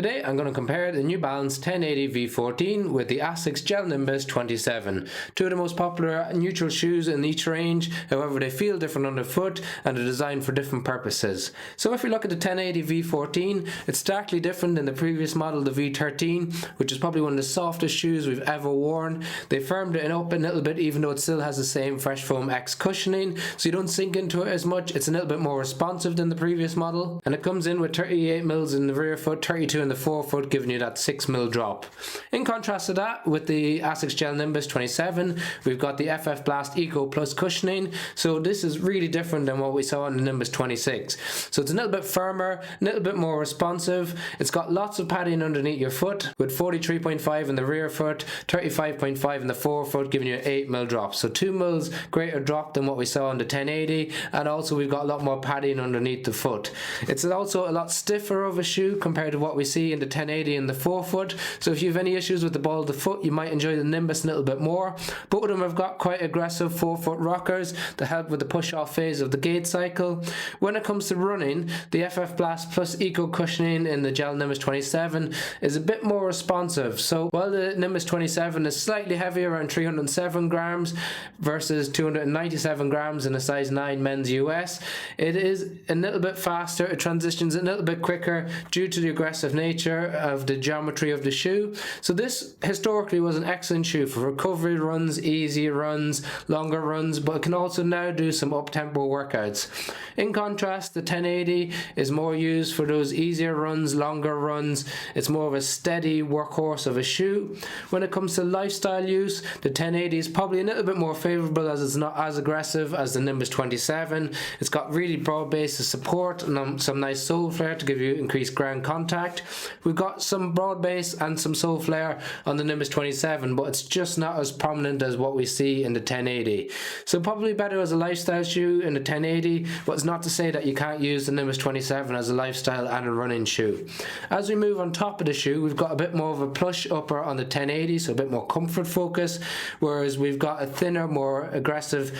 Today I'm going to compare the New Balance 1080 V14 with the ASICS Gel Nimbus 27. Two of the most popular neutral shoes in each range, however they feel different underfoot and are designed for different purposes. So if we look at the 1080 V14, it's starkly different than the previous model, the V13, which is probably one of the softest shoes we've ever worn. They firmed it up a little bit even though it still has the same Fresh Foam X cushioning, so you don't sink into it as much. It's a little bit more responsive than the previous model, and it comes in with 38mm in the rear foot, 32 in the forefoot, giving you that 6mm drop. In contrast to that, with the ASICS Gel Nimbus 27, we've got the FF Blast Eco Plus cushioning, so this is really different than what we saw in the Nimbus 26. So it's a little bit firmer, a little bit more responsive. It's got lots of padding underneath your foot, with 43.5 in the rear foot, 35.5 in the forefoot, giving you an 8mm drop. So 2mm greater drop than what we saw on the 1080, and also we've got a lot more padding underneath the foot. It's also a lot stiffer of a shoe compared to what we see in the 1080 and the forefoot, so if you have any issues with the ball of the foot, you might enjoy the Nimbus a little bit more. Both of them have got quite aggressive forefoot rockers to help with the push-off phase of the gait cycle. When it comes to running, the FF Blast Plus Eco cushioning in the Gel Nimbus 27 is a bit more responsive. So while the Nimbus 27 is slightly heavier, around 307 grams versus 297 grams in a size 9 men's US, it is a little bit faster. It transitions a little bit quicker due to the aggressive nature of the geometry of the shoe. So this historically was an excellent shoe for recovery runs, easy runs, longer runs, but it can also now do some up-tempo workouts. In contrast, the 1080 is more used for those easier runs, longer runs. It's more of a steady workhorse of a shoe. When it comes to lifestyle use, the 1080 is probably a little bit more favorable as it's not as aggressive as the Nimbus 27. It's got really broad base of support and some nice sole flare to give you increased ground contact. We've got some broad base and some sole flare on the Nimbus 27, but it's just not as prominent as what we see in the 1080. So probably better as a lifestyle shoe in the 1080, but it's not to say that you can't use the Nimbus 27 as a lifestyle and a running shoe. As we move on top of the shoe, we've got a bit more of a plush upper on the 1080, so a bit more comfort focus, whereas we've got a thinner, more aggressive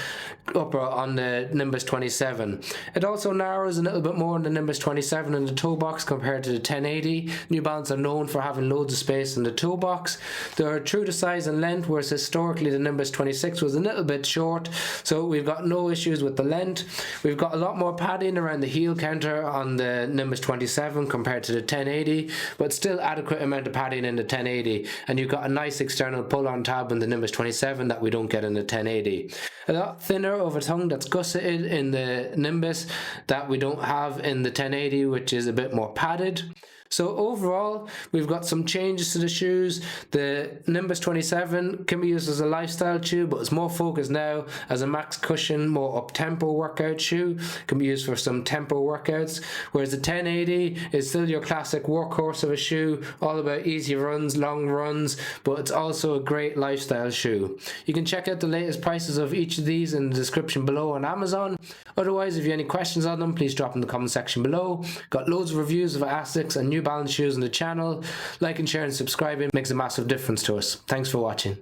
upper on the Nimbus 27. It also narrows a little bit more in the Nimbus 27 in the toe box compared to the 1080. New Balance are known for having loads of space in the toe box. They're true to size and length, whereas historically the Nimbus 26 was a little bit short, so we've got no issues with the length. We've got a lot more padding around the heel counter on the Nimbus 27 compared to the 1080, but still adequate amount of padding in the 1080, and you've got a nice external pull-on tab in the Nimbus 27 that we don't get in the 1080. A lot thinner over tongue that's gusseted in the Nimbus that we don't have in the 1080, which is a bit more padded. So overall, we've got some changes to the shoes. The Nimbus 27 can be used as a lifestyle shoe, but it's more focused now as a max cushion, more up-tempo workout shoe. It can be used for some tempo workouts, whereas the 1080 is still your classic workhorse of a shoe, all about easy runs, long runs, but it's also a great lifestyle shoe. You can check out the latest prices of each of these in the description below on Amazon. Otherwise, if you have any questions on them, please drop in the comment section below. Got loads of reviews of ASICS and New Balance shoes on the channel. Like and share and subscribing makes a massive difference to us. Thanks for watching.